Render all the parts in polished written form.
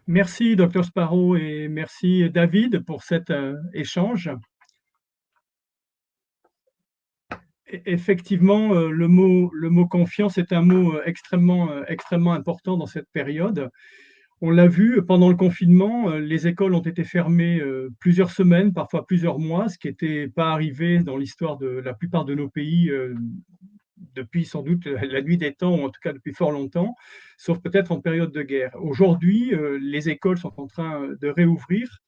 Merci, Dr Sparrow, et merci, David, pour cet échange. Effectivement, le mot confiance est un mot extrêmement important dans cette période. On l'a vu pendant le confinement, les écoles ont été fermées plusieurs semaines, parfois plusieurs mois, ce qui n'était pas arrivé dans l'histoire de la plupart de nos pays depuis sans doute la nuit des temps, ou en tout cas depuis fort longtemps, sauf peut-être en période de guerre. Aujourd'hui, les écoles sont en train de réouvrir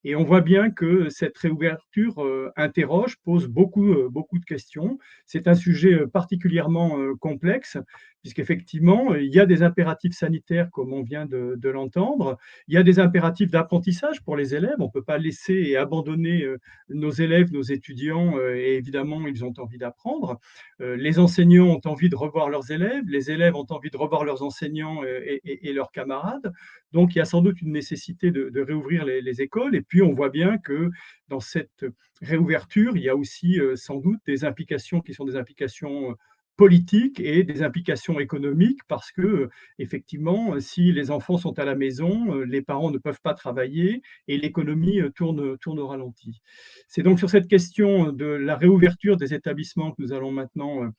et on voit bien que cette réouverture interroge, pose beaucoup de questions. C'est un sujet particulièrement complexe, puisqu'effectivement, il y a des impératifs sanitaires, comme on vient de l'entendre. Il y a des impératifs d'apprentissage pour les élèves. On ne peut pas laisser et abandonner nos élèves, nos étudiants, et évidemment, ils ont envie d'apprendre. Les enseignants ont envie de revoir leurs élèves, les élèves ont envie de revoir leurs enseignants et leurs camarades. Donc, il y a sans doute une nécessité de réouvrir les écoles. Et puis, on voit bien que dans cette réouverture, il y a aussi sans doute des implications qui sont des implications politiques et des implications économiques parce que, effectivement, si les enfants sont à la maison, les parents ne peuvent pas travailler et l'économie tourne au ralenti. C'est donc sur cette question de la réouverture des établissements que nous allons maintenant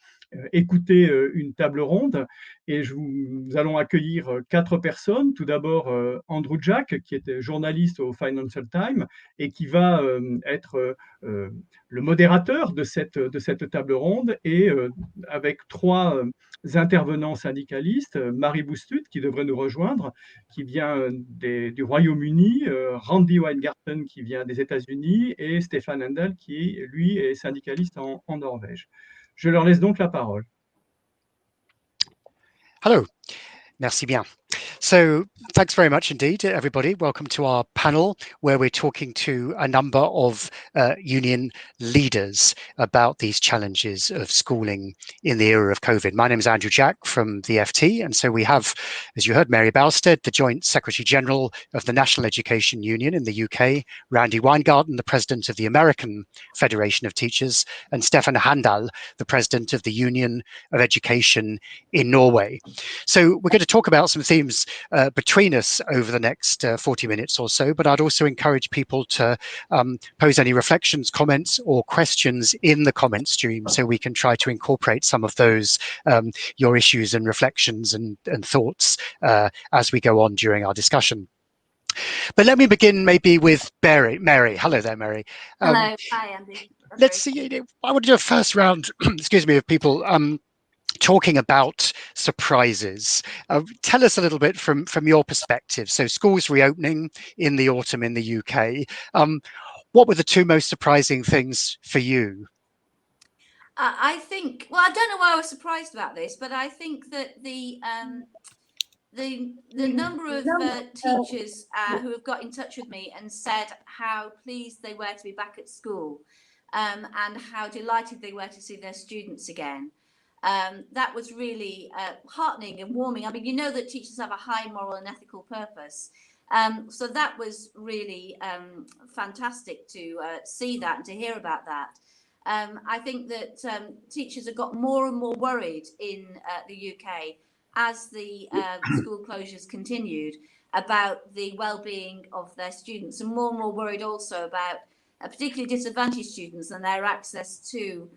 écouter une table ronde et nous allons accueillir 4 personnes. Tout d'abord, Andrew Jack, qui est journaliste au Financial Times et qui va être le modérateur de cette table ronde, et avec 3 intervenants syndicalistes, Marie Bousted, qui devrait nous rejoindre, qui vient du Royaume-Uni, Randi Weingarten, qui vient des États-Unis, et Steffen Handal, qui, lui, est syndicaliste en Norvège. Je leur laisse donc la parole. Hello, merci bien. So thanks very much indeed, everybody. Welcome to our panel, where we're talking to a number of union leaders about these challenges of schooling in the era of COVID. My name is Andrew Jack from the FT, and so we have, as you heard, Mary Bousted, the Joint Secretary General of the National Education Union in the UK, Randi Weingarten, the President of the American Federation of Teachers, and Steffen Handal, the President of the Union of Education in Norway. So we're going to talk about some themes between us over the next 40 minutes or so, but I'd also encourage people to pose any reflections, comments, or questions in the comment stream so we can try to incorporate some of those, your issues and reflections and thoughts as we go on during our discussion. But let me begin maybe with Mary. Hello there, Mary. Hello. Hi, Andy. Let's see. I want to do a first round, excuse me, of people talking about surprises. Tell us a little bit from your perspective. So schools reopening in the autumn in the UK. What were the 2 most surprising things for you? I think, well, I don't know why I was surprised about this, but I think that the number of teachers who have got in touch with me and said how pleased they were to be back at school and how delighted they were to see their students again. That was really heartening and warming. I mean, you know that teachers have a high moral and ethical purpose. So that was really fantastic to see that and to hear about that. I think that teachers have got more and more worried in the UK as the school closures continued about the well-being of their students, and more worried also about particularly disadvantaged students and their access to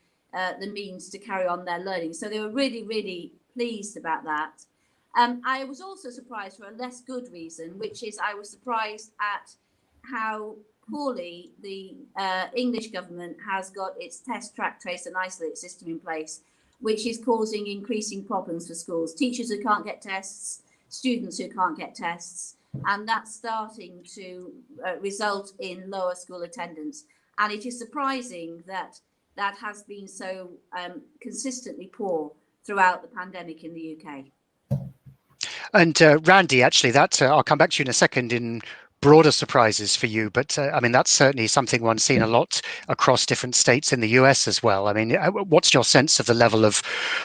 the means to carry on their learning. So they were really pleased about that. I was also surprised for a less good reason, which is I was surprised at how poorly the English government has got its test, track, trace and isolate system in place, which is causing increasing problems for schools. Teachers who can't get tests, students who can't get tests, and that's starting to result in lower school attendance. And it is surprising that that has been so consistently poor throughout the pandemic in the UK. And Randi, actually, that I'll come back to you in a second in broader surprises for you, but I mean, that's certainly something one's seen a lot across different states in the US as well. I mean, what's your sense of the level of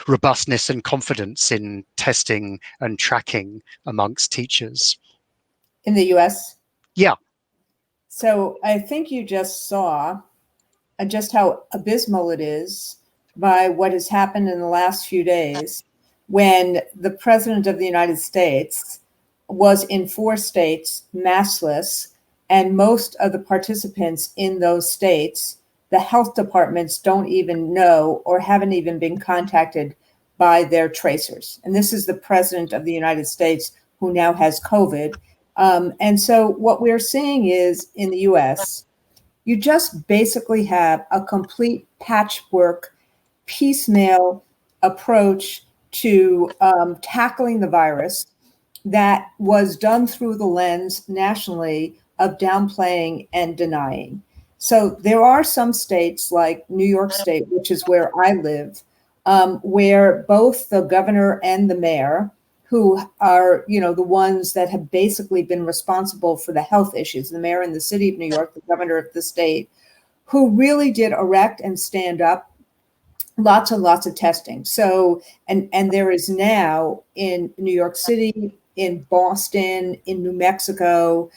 robustness and confidence in testing and tracking amongst teachers? In the US? Yeah. So I think you just saw just how abysmal it is by what has happened in the last few days when the President of the United States was in 4 states, maskless, and most of the participants in those states, the health departments don't even know or haven't even been contacted by their tracers. And this is the president of the United States who now has COVID. And so what we're seeing is in the US, you just basically have a complete patchwork, piecemeal approach to tackling the virus that was done through the lens nationally of downplaying and denying. So there are some states like New York State, which is where I live, where both the governor and the mayor, who are, you know, the ones that have basically been responsible for the health issues, the mayor in the city of New York, the governor of the state, who really did erect and stand up lots and lots of testing. So, and there is now in New York City, in Boston, in New Mexico,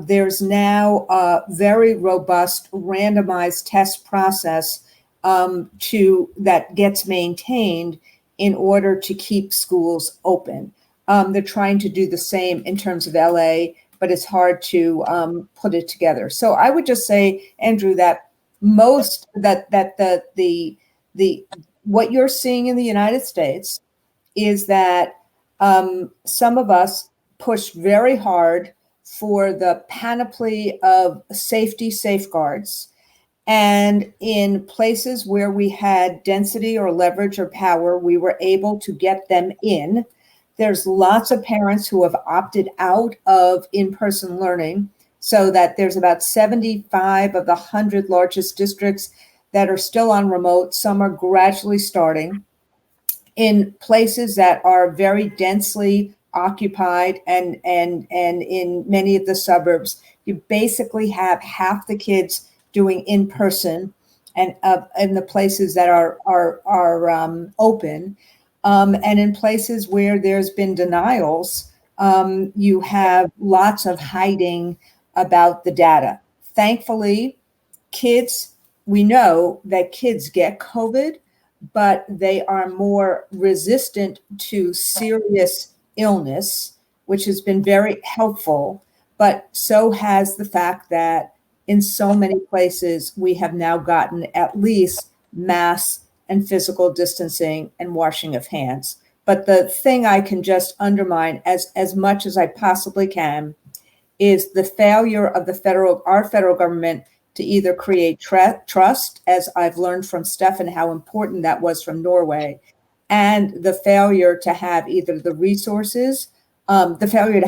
there's now a very robust randomized test process that gets maintained in order to keep schools open. They're trying to do the same in terms of LA, but it's hard to put it together. So I would just say, Andrew, that most what you're seeing in the United States is that some of us pushed very hard for the panoply of safety safeguards. And in places where we had density or leverage or power, we were able to get them in. There's lots of parents who have opted out of in-person learning, so that there's about 75 of the 100 largest districts that are still on remote. Some are gradually starting. In places that are very densely occupied and in many of the suburbs, you basically have half the kids doing in person, and in the places that are open, and in places where there's been denials, you have lots of hiding about the data. Thankfully, we know that kids get COVID, but they are more resistant to serious illness, which has been very helpful. But so has the fact that in so many places, we have now gotten at least mask and physical distancing and washing of hands. But the thing I can just undermine as much as I possibly can is the failure of our federal government to either create trust, as I've learned from Steffen how important that was from Norway, and the failure to have either the resources, and the failure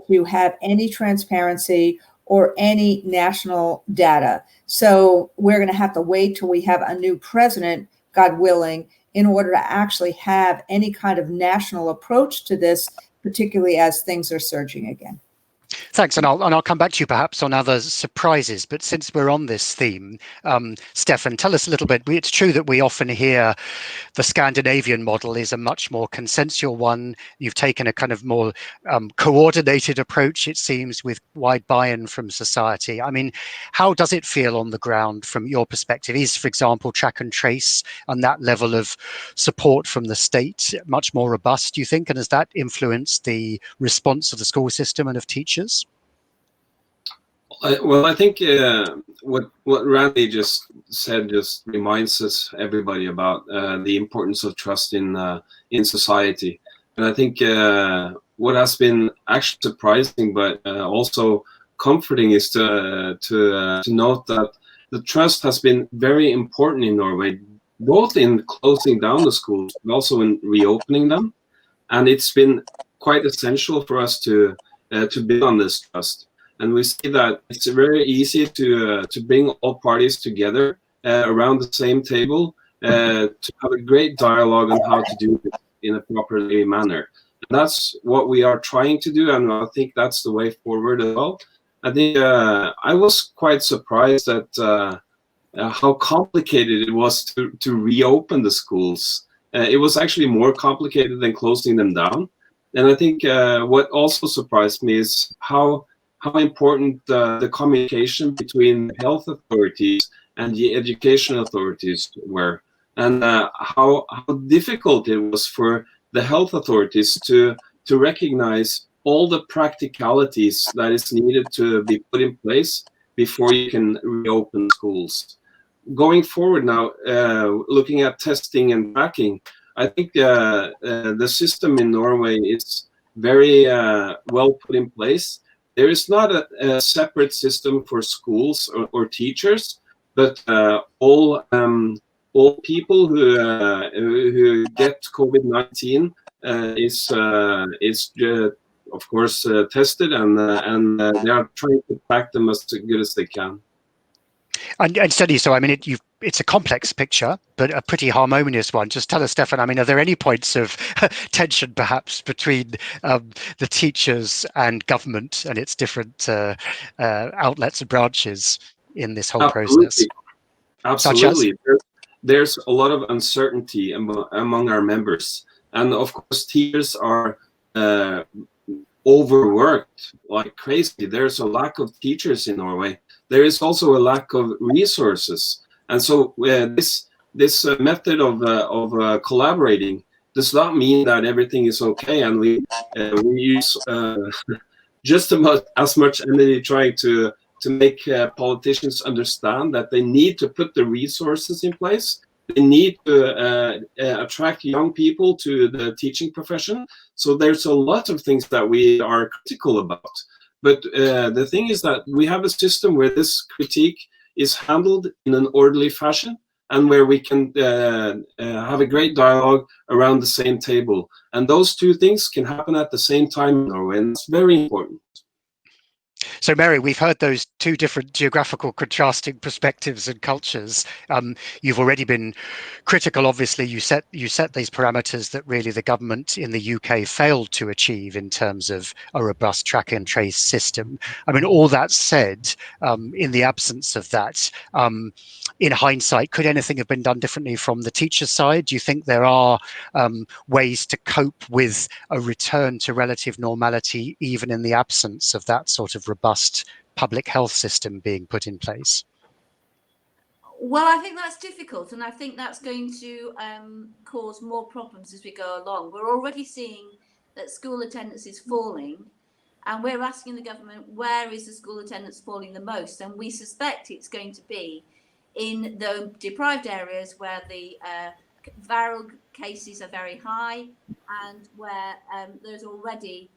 to have any transparency or any national data. So we're going to have to wait till we have a new president, God willing, in order to actually have any kind of national approach to this, particularly as things are surging again. Thanks, and I'll come back to you perhaps on other surprises. But since we're on this theme, Steffen, tell us a little bit. It's true that we often hear the Scandinavian model is a much more consensual one. You've taken a kind of more coordinated approach, it seems, with wide buy-in from society. I mean, how does it feel on the ground from your perspective? Is, for example, track and trace and that level of support from the state much more robust, do you think? And has that influenced the response of the school system and of teachers? Well, I think what Randi just said just reminds us, everybody, about the importance of trust in society. And I think what has been actually surprising, but also comforting, is to note that the trust has been very important in Norway, both in closing down the schools, but also in reopening them. And it's been quite essential for us to build on this trust. And we see that it's very easy to bring all parties together around the same table to have a great dialogue on how to do it in a properly manner. And that's what we are trying to do, and I think that's the way forward as well. I think I was quite surprised at how complicated it was to reopen the schools. It was actually more complicated than closing them down. And I think what also surprised me is how important the communication between health authorities and the education authorities were, and how difficult it was for the health authorities to to recognize all the practicalities that is needed to be put in place before you can reopen schools. Going forward now, looking at testing and tracking, I think the system in Norway is very well put in place. There is not a separate system for schools or teachers, but all people who get COVID-19 is of course tested, and they are trying to track them as good as they can. And certainly, so I mean, it's a complex picture, but a pretty harmonious one. Just tell us, Steffen, I mean, are there any points of tension perhaps between the teachers and government and its different outlets and branches in this whole process? Absolutely. There's a lot of uncertainty among our members. And of course, teachers are overworked like crazy. There's a lack of teachers in Norway. There is also a lack of resources. And so this method of collaborating does not mean that everything is okay. And we use just as much energy trying to make politicians understand that they need to put the resources in place. They need to attract young people to the teaching profession. So there's a lot of things that we are critical about. But the thing is that we have a system where this critique is handled in an orderly fashion, and where we can have a great dialogue around the same table. And those two things can happen at the same time in Norway, and it's very important. So, Mary, we've heard those two different geographical contrasting perspectives and cultures. You've already been critical. Obviously, you set these parameters that really the government in the UK failed to achieve in terms of a robust track and trace system. I mean, all that said, in the absence of that, in hindsight, could anything have been done differently from the teacher's side? Do you think there are ways to cope with a return to relative normality, even in the absence of that sort of robust public health system being put in place? Well, I think that's difficult, and I think that's going to cause more problems as we go along. We're already seeing that school attendance is falling, and we're asking the government, where is the school attendance falling the most? And we suspect it's going to be in the deprived areas where the viral cases are very high, and where there's already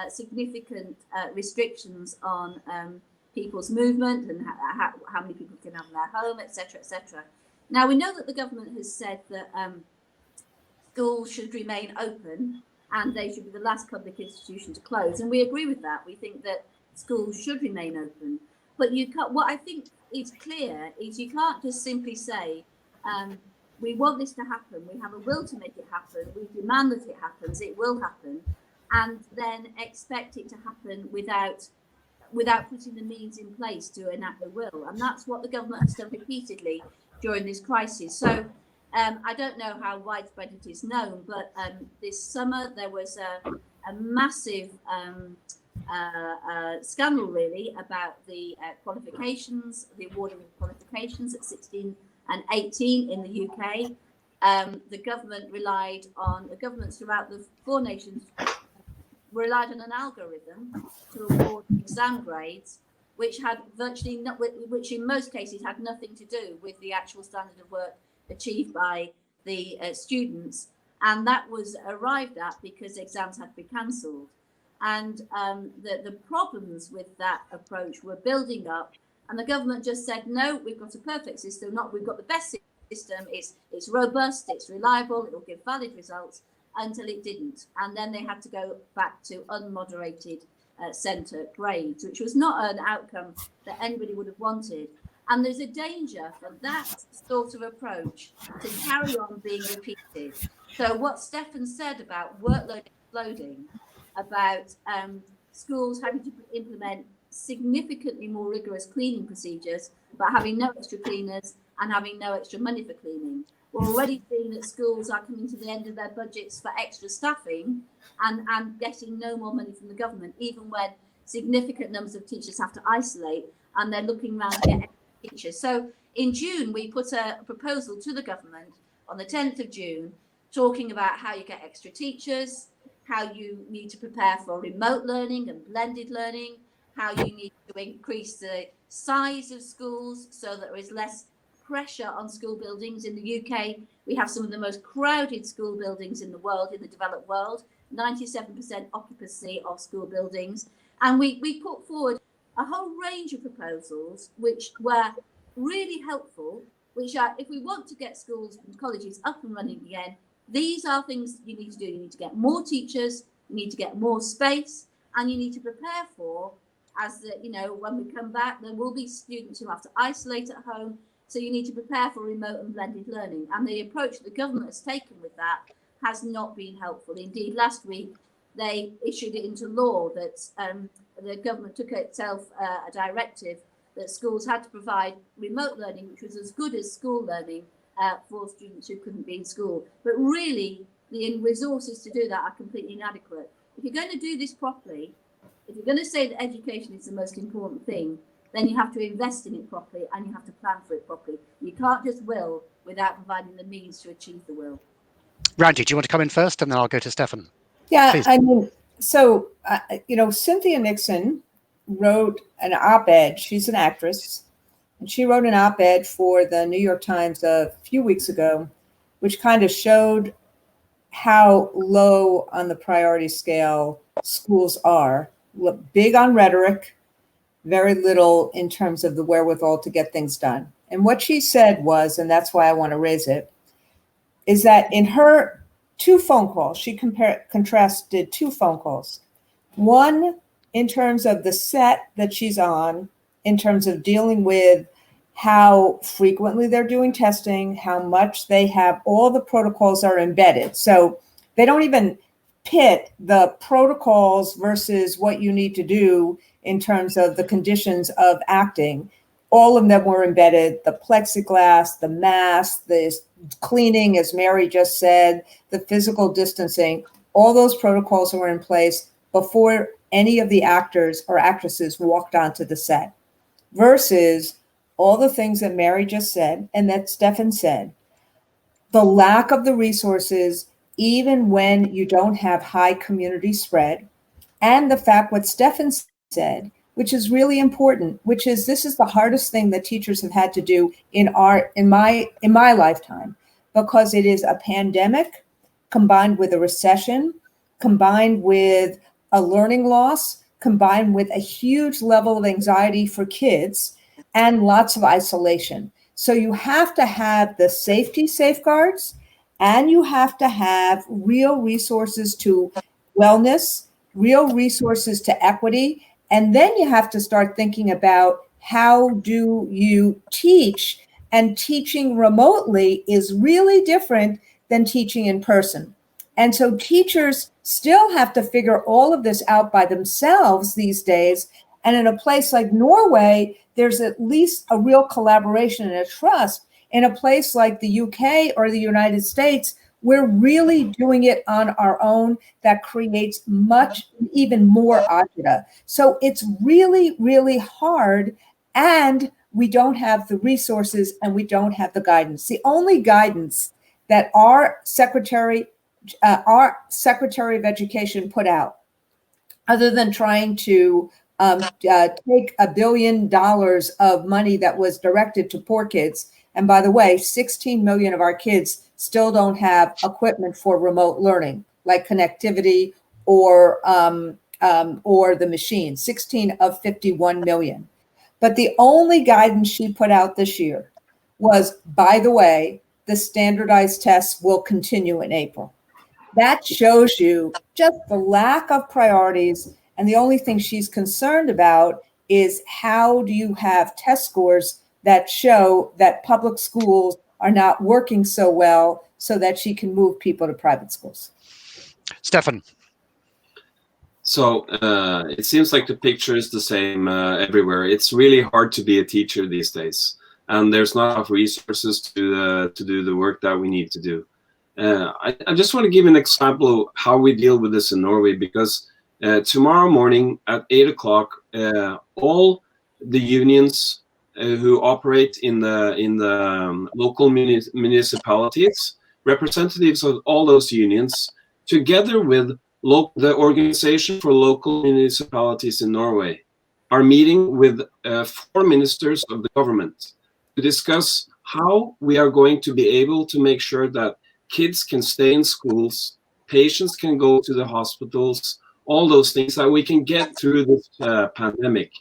significant restrictions on people's movement and how many people can have in their home, etc., etc. Now, we know that the government has said that schools should remain open and they should be the last public institution to close, and we agree with that. We think that schools should remain open, but you can't. What I think is clear is you can't just simply say we want this to happen, we have a will to make it happen, we demand that it happens, it will happen, and then expect it to happen without putting the means in place to enact the will. And that's what the government has done repeatedly during this crisis. So I don't know how widespread it is known, but this summer there was a massive scandal, really, about the qualifications, the awarding of qualifications at 16 and 18 in the UK. The governments throughout the four nations relied on an algorithm to award exam grades, which had which in most cases had nothing to do with the actual standard of work achieved by the students, and that was arrived at because exams had to be cancelled. And the problems with that approach were building up, and the government just said, no, we've got a perfect system, we've got the best system, it's robust, it's reliable, it will give valid results, until it didn't. And then they had to go back to unmoderated centre grades, which was not an outcome that anybody would have wanted. And there's a danger for that sort of approach to carry on being repeated. So what Steffen said about workload exploding, about schools having to implement significantly more rigorous cleaning procedures, but having no extra cleaners and having no extra money for cleaning. We're already seeing that schools are coming to the end of their budgets for extra staffing and getting no more money from the government, even when significant numbers of teachers have to isolate and they're looking around to get extra teachers. So in June, we put a proposal to the government on the 10th of June, talking about how you get extra teachers, how you need to prepare for remote learning and blended learning, how you need to increase the size of schools so that there is less pressure on school buildings. In the UK, we have some of the most crowded school buildings in the world, in the developed world, 97% occupancy of school buildings. And we put forward a whole range of proposals which were really helpful, which are, if we want to get schools and colleges up and running again, these are things you need to do. You need to get more teachers, you need to get more space, and you need to prepare for, as the, you know, when we come back, there will be students who have to isolate at home. So you need to prepare for remote and blended learning. And the approach the government has taken with that has not been helpful. Indeed, last week, they issued it into law that the government took itself a directive that schools had to provide remote learning, which was as good as school learning for students who couldn't be in school. But really, the resources to do that are completely inadequate. If you're going to do this properly, if you're going to say that education is the most important thing, then you have to invest in it properly and you have to plan for it properly. You can't just will without providing the means to achieve the will. Randi, do you want to come in first, and then I'll go to Steffen? Yeah, Please. I mean, so, you know, Cynthia Nixon wrote an op-ed. She's an actress, and she wrote an op-ed for the New York Times a few weeks ago, which kind of showed how low on the priority scale schools are. Big on rhetoric, very little in terms of the wherewithal to get things done. And what she said was, and that's why I want to raise it, is that in her 2 phone calls, she contrasted 2 phone calls. One, in terms of the set that she's on, in terms of dealing with how frequently they're doing testing, how much they have, all the protocols are embedded. So they don't even pit the protocols versus what you need to do in terms of the conditions of acting. All of them were embedded: the plexiglass, the mask, the cleaning, as Mary just said, the physical distancing. All those protocols were in place before any of the actors or actresses walked onto the set, versus all the things that Mary just said and that Steffen said. The lack of the resources, even when you don't have high community spread, and the fact what Steffen said, which is really important, which is this is the hardest thing that teachers have had to do in my lifetime, because it is a pandemic combined with a recession, combined with a learning loss, combined with a huge level of anxiety for kids and lots of isolation. So you have to have the safety safeguards, and you have to have real resources to wellness, real resources to equity. And then you have to start thinking about how do you teach, and teaching remotely is really different than teaching in person. And so teachers still have to figure all of this out by themselves these days. And in a place like Norway, there's at least a real collaboration and a trust. In a place like the UK or the United States, we're really doing it on our own. That creates even more agita. So it's really, really hard, and we don't have the resources and we don't have the guidance. The only guidance that our Secretary of Education put out, other than trying to take $1 billion of money that was directed to poor kids. And by the way, 16 million of our kids still don't have equipment for remote learning, like connectivity or the machine, 16 of 51 million. But the only guidance she put out this year was, by the way, the standardized tests will continue in April. That shows you just the lack of priorities. And the only thing she's concerned about is how do you have test scores that show that public schools are not working so well, so that she can move people to private schools. Steffen. So it seems like the picture is the same everywhere. It's really hard to be a teacher these days, and there's not enough resources to do the work that we need to do. I just want to give an example of how we deal with this in Norway, because tomorrow morning at 8 o'clock, all the unions who operate in the local municipalities, representatives of all those unions, together with the Organization for Local Municipalities in Norway are meeting with 4 ministers of the government to discuss how we are going to be able to make sure that kids can stay in schools, patients can go to the hospitals, all those things, that we can get through this pandemic.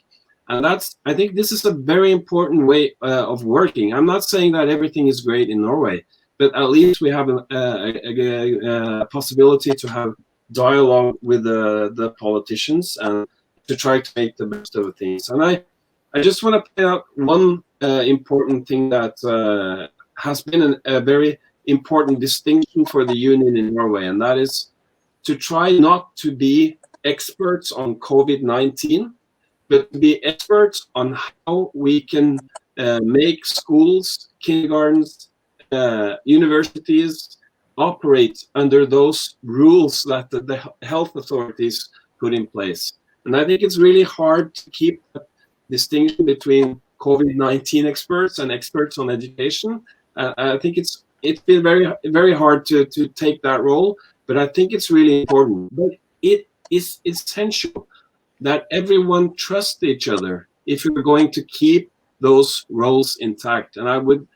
And I think this is a very important way of working. I'm not saying that everything is great in Norway, but at least we have a possibility to have dialogue with the politicians and to try to make the best of things. And I just want to point out one important thing that has been a very important distinction for the union in Norway, and that is to try not to be experts on COVID-19, but to be experts on how we can make schools, kindergartens, universities operate under those rules that the health authorities put in place. And I think it's really hard to keep the distinction between COVID-19 experts and experts on education. I think it's been very, very hard to take that role, but I think it's really important. But it is essential that everyone trusts each other if you're going to keep those roles intact. And I would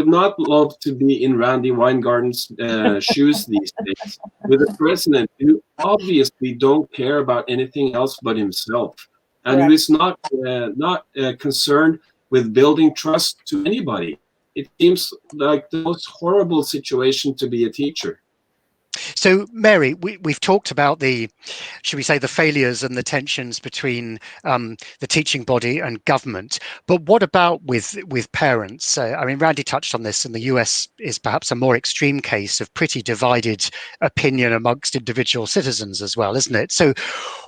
not love to be in Randi Weingarten's shoes these days, with a president who obviously don't care about anything else but himself, and who is not concerned with building trust to anybody. It seems like the most horrible situation to be a teacher. So, Mary, we've talked about should we say, the failures and the tensions between the teaching body and government. But what about with parents? I mean, Randi touched on this, and the US is perhaps a more extreme case of pretty divided opinion amongst individual citizens as well, isn't it? So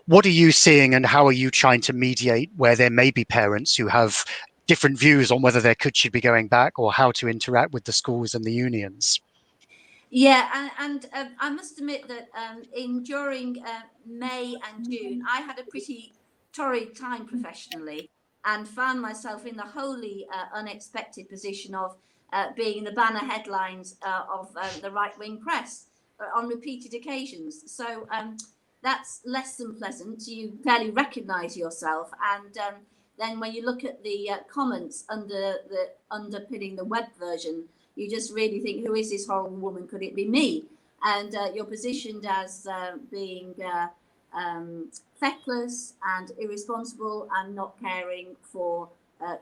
what are you seeing, and how are you trying to mediate where there may be parents who have different views on whether their kids should be going back or how to interact with the schools and the unions? Yeah, and I must admit that during May and June, I had a pretty torrid time professionally, and found myself in the wholly unexpected position of being in the banner headlines of the right-wing press on repeated occasions. So that's less than pleasant. You barely recognise yourself, and then when you look at the comments underpinning the web version, you just really think, who is this horrible woman? Could it be me? And you're positioned as being feckless and irresponsible and not caring for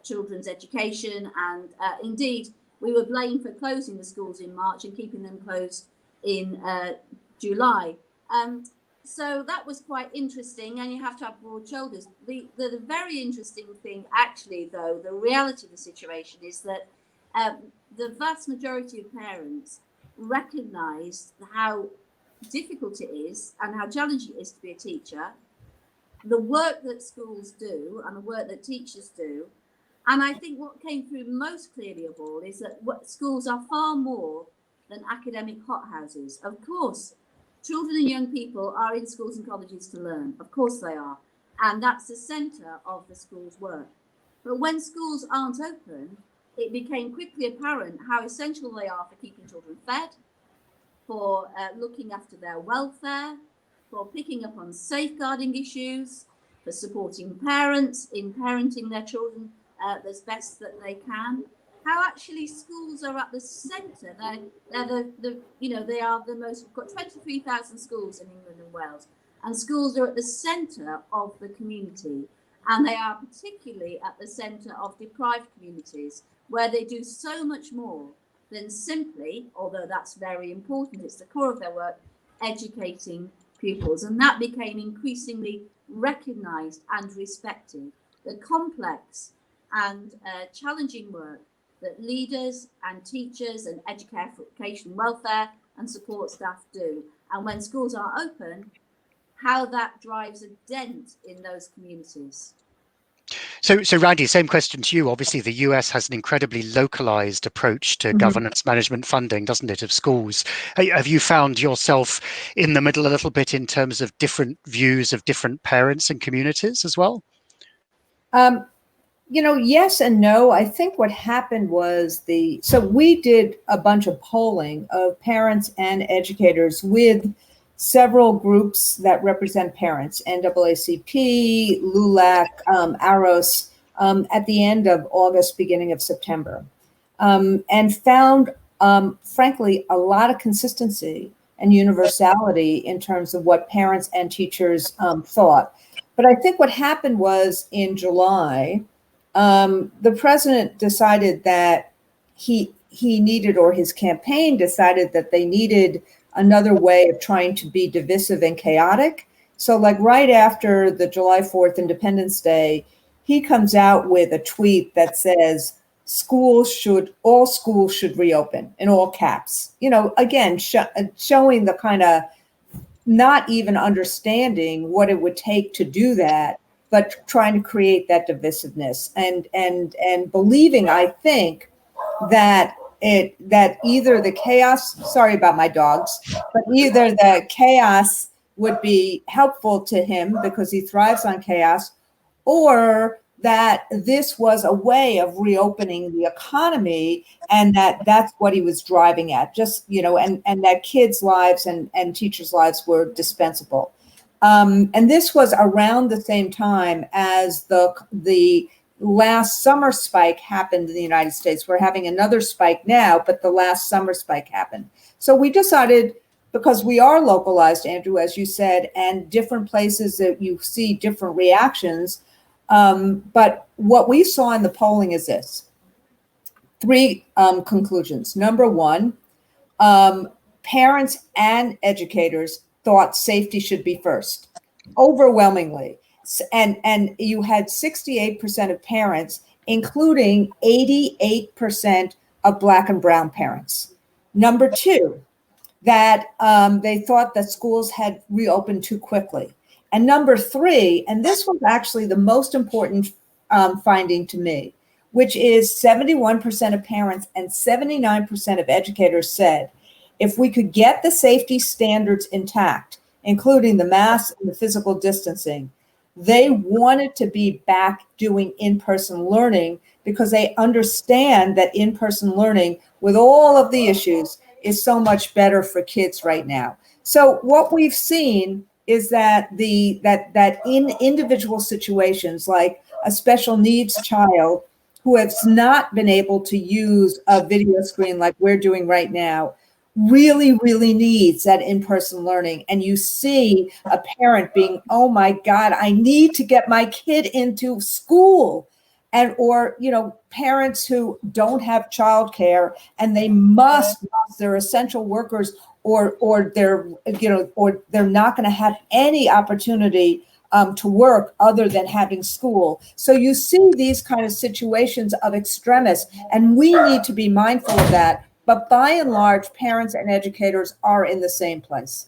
children's education. And indeed, we were blamed for closing the schools in March and keeping them closed in July. So that was quite interesting, and you have to have broad shoulders. The very interesting thing, actually, though, the reality of the situation is that the vast majority of parents recognise how difficult it is and how challenging it is to be a teacher, the work that schools do and the work that teachers do. And I think what came through most clearly of all is that schools are far more than academic hothouses. Of course, children and young people are in schools and colleges to learn. Of course they are. And that's the centre of the school's work. But when schools aren't open, it became quickly apparent how essential they are for keeping children fed, for looking after their welfare, for picking up on safeguarding issues, for supporting parents in parenting their children as best that they can. How actually schools are at the centre. They are the most. We've got 23,000 schools in England and Wales, and schools are at the centre of the community, and they are particularly at the centre of deprived communities, where they do so much more than simply, although that's very important, it's the core of their work, educating pupils. And that became increasingly recognised and respected. The complex and challenging work that leaders and teachers and education, welfare and support staff do. And when schools are open, how that drives a dent in those communities. So Randi, same question to you. Obviously, the US has an incredibly localized approach to governance management funding, doesn't it, of schools? Have you found yourself in the middle a little bit in terms of different views of different parents and communities as well? Yes and no. I think what happened was so we did a bunch of polling of parents and educators with several groups that represent parents, NAACP, LULAC, AROS, at the end of August, beginning of September, and found, frankly, a lot of consistency and universality in terms of what parents and teachers thought. But I think what happened was in July, the president decided that he needed, or his campaign decided that they needed another way of trying to be divisive and chaotic. So like right after the July 4th Independence Day, he comes out with a tweet that says, all schools should reopen, in all caps. You know, again, showing the kind of not even understanding what it would take to do that, but trying to create that divisiveness and believing, I think, that either the chaos, sorry about my dogs, but either the chaos would be helpful to him because he thrives on chaos, or that this was a way of reopening the economy, and that's what he was driving at, just, you know, and that kids' lives and teachers' lives were dispensable. And this was around the same time as the last summer spike happened in the United States. We're having another spike now, but the last summer spike happened. So we decided, because we are localized, Andrew, as you said, and different places that you see different reactions. But what we saw in the polling is this: 3 conclusions. Number one, parents and educators thought safety should be first, overwhelmingly. And you had 68% of parents, including 88% of Black and brown parents. Number two, that they thought that schools had reopened too quickly. And number three, and this was actually the most important finding to me, which is 71% of parents and 79% of educators said, if we could get the safety standards intact, including the mask and the physical distancing, they wanted to be back doing in-person learning because they understand that in-person learning, with all of the issues, is so much better for kids right now. So what we've seen is that that in individual situations, like a special needs child who has not been able to use a video screen like we're doing right now, really, really needs that in-person learning. And you see a parent being, oh my God, I need to get my kid into school. And, or, you know, parents who don't have childcare and they must, they're essential workers, or they're, you know, or they're not going to have any opportunity to work other than having school. So you see these kind of situations of extremis, and we need to be mindful of that. But by and large, parents and educators are in the same place.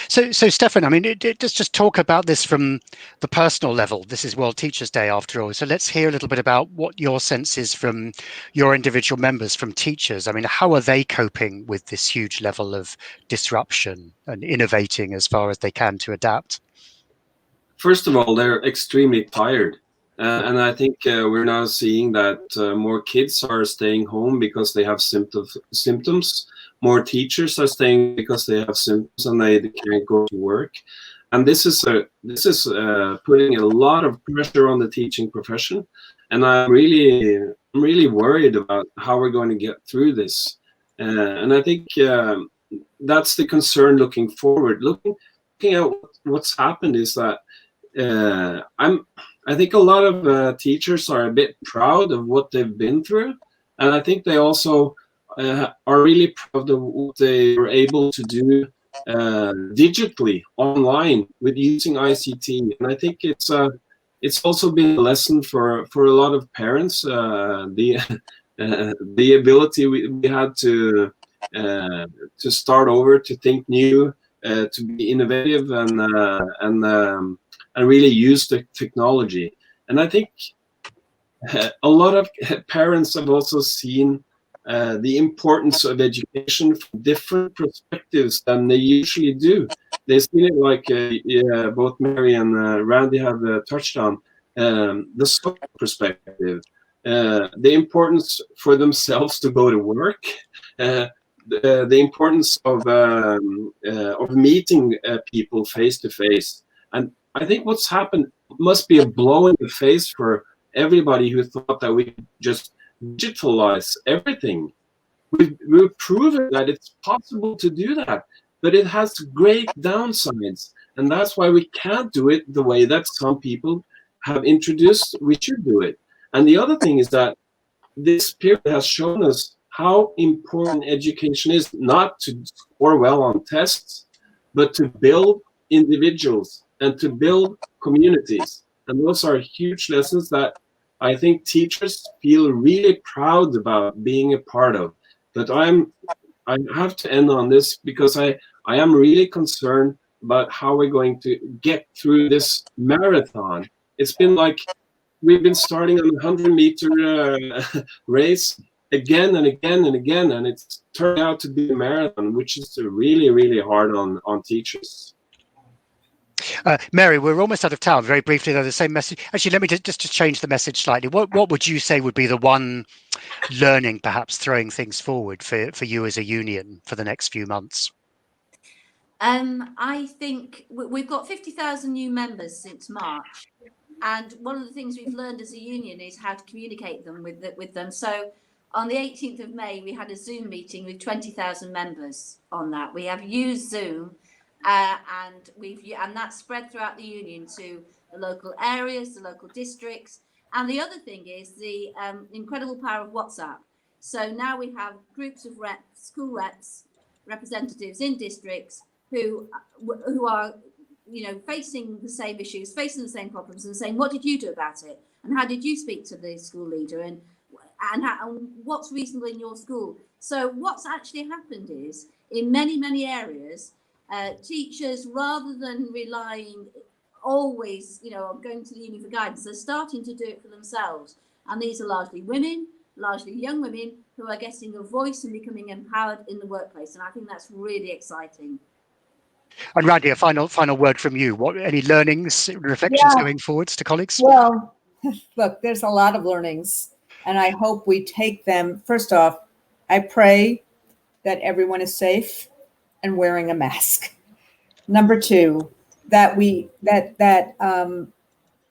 So Steffen, I mean, just talk about this from the personal level. This is World Teachers' Day after all. So let's hear a little bit about what your sense is from your individual members, from teachers. I mean, how are they coping with this huge level of disruption and innovating as far as they can to adapt? First of all, they're extremely tired. And I think we're now seeing that more kids are staying home because they have symptoms. More teachers are staying because they have symptoms and they can't go to work. And this is putting a lot of pressure on the teaching profession. And I'm really worried about how we're going to get through this. And I think that's the concern looking forward. Looking at what's happened is that I think a lot of teachers are a bit proud of what they've been through, and I think they also are really proud of what they were able to do digitally, online, with using ICT. And I think it's also been a lesson for a lot of parents, the ability we had to start over, to think new, to be innovative, and really use the technology. And I think a lot of parents have also seen the importance of education from different perspectives than they usually do. They see it like both Mary and Randi have touched on, the social perspective, the importance for themselves to go to work, the importance of meeting people face to face. And I think what's happened must be a blow in the face for everybody who thought that we could just digitalize everything. We've proven that it's possible to do that, but it has great downsides. And that's why we can't do it the way that some people have introduced we should do it. And the other thing is that this period has shown us how important education is, not to score well on tests, but to build individuals and to build communities. And those are huge lessons that I think teachers feel really proud about being a part of. But I have to end on this because I am really concerned about how we're going to get through this marathon. It's been like we've been starting on a 100-meter race again and again and again, and it's turned out to be a marathon, which is really, really hard on teachers. Mary, we're almost out of time. Very briefly, though, the same message. Actually, let me just to change the message slightly. What would you say would be the one learning, perhaps throwing things forward for you as a union for the next few months? I think we've got 50,000 new members since March, and one of the things we've learned as a union is how to communicate with them. So on the 18th of May, we had a Zoom meeting with 20,000 members on that. We have used Zoom, and that's spread throughout the union to the local areas, the local districts. And the other thing is the incredible power of WhatsApp. So now we have groups of reps, school reps, representatives in districts who are, facing the same issues, facing the same problems, and saying, what did you do about it? And how did you speak to the school leader? And what's reasonable in your school? So what's actually happened is, in many, many areas, teachers, rather than relying always, on going to the union for guidance, they're starting to do it for themselves. And these are largely women, largely young women, who are getting a voice and becoming empowered in the workplace. And I think that's really exciting. And Randi, a final word from you. Any learnings, reflections going forwards to colleagues? Well, look, there's a lot of learnings, and I hope we take them. First off, I pray that everyone is safe and wearing a mask. Number two, that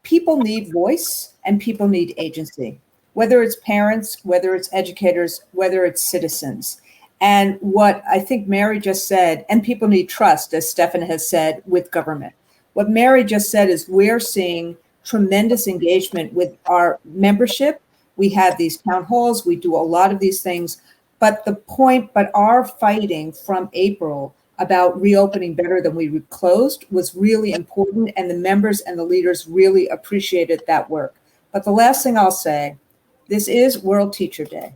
people need voice and people need agency, whether it's parents, whether it's educators, whether it's citizens. And what I think Mary just said, and people need trust, as Steffen has said, with government. What Mary just said is we're seeing tremendous engagement with our membership. We have these town halls, we do a lot of these things, but our fighting from April about reopening better than we closed was really important, and the members and the leaders really appreciated that work. But the last thing I'll say, this is World Teacher Day,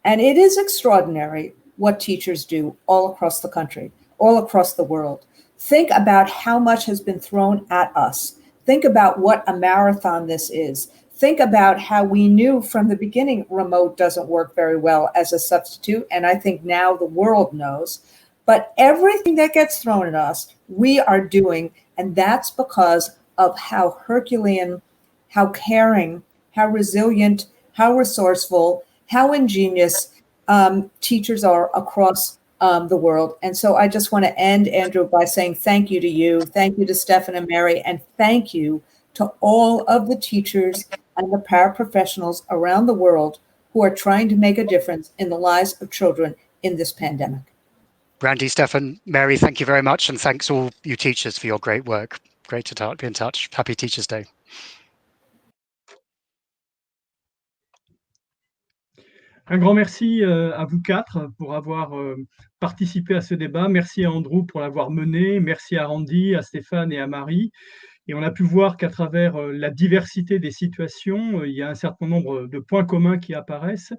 and it is extraordinary what teachers do all across the country, all across the world. Think about how much has been thrown at us. Think about what a marathon this is. Think about how we knew from the beginning remote doesn't work very well as a substitute, and I think now the world knows. But everything that gets thrown at us, we are doing, and that's because of how Herculean, how caring, how resilient, how resourceful, how ingenious teachers are across the world. And so I just want to end, Andrew, by saying thank you to you, thank you to Steffen and Mary, and thank you to all of the teachers and the paraprofessionals around the world who are trying to make a difference in the lives of children in this pandemic. Randi, Steffen, Mary, thank you very much. And thanks all you teachers for your great work. Great to be in touch. Happy Teachers' Day. Un grand merci à vous quatre pour avoir participé à ce débat. Merci à Andrew pour l'avoir mené. Merci à Randi, à Stéphane et à Marie. Et on a pu voir qu'à travers la diversité des situations, il y a un certain nombre de points communs qui apparaissent.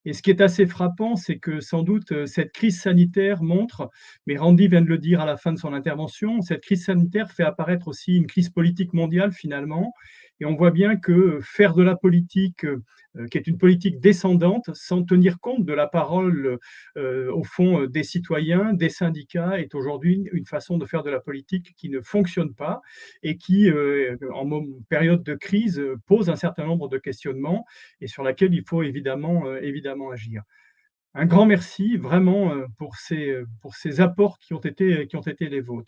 Et ce qui est assez frappant, c'est que sans doute cette crise sanitaire montre, mais Randi vient de le dire à la fin de son intervention, cette crise sanitaire fait apparaître aussi une crise politique mondiale finalement. Et on voit bien que faire de la politique, qui est une politique descendante, sans tenir compte de la parole, au fond, des citoyens, des syndicats, est aujourd'hui une façon de faire de la politique qui ne fonctionne pas et qui, en période de crise, pose un certain nombre de questionnements et sur laquelle il faut évidemment agir. Un grand merci vraiment pour ces apports qui ont été les vôtres.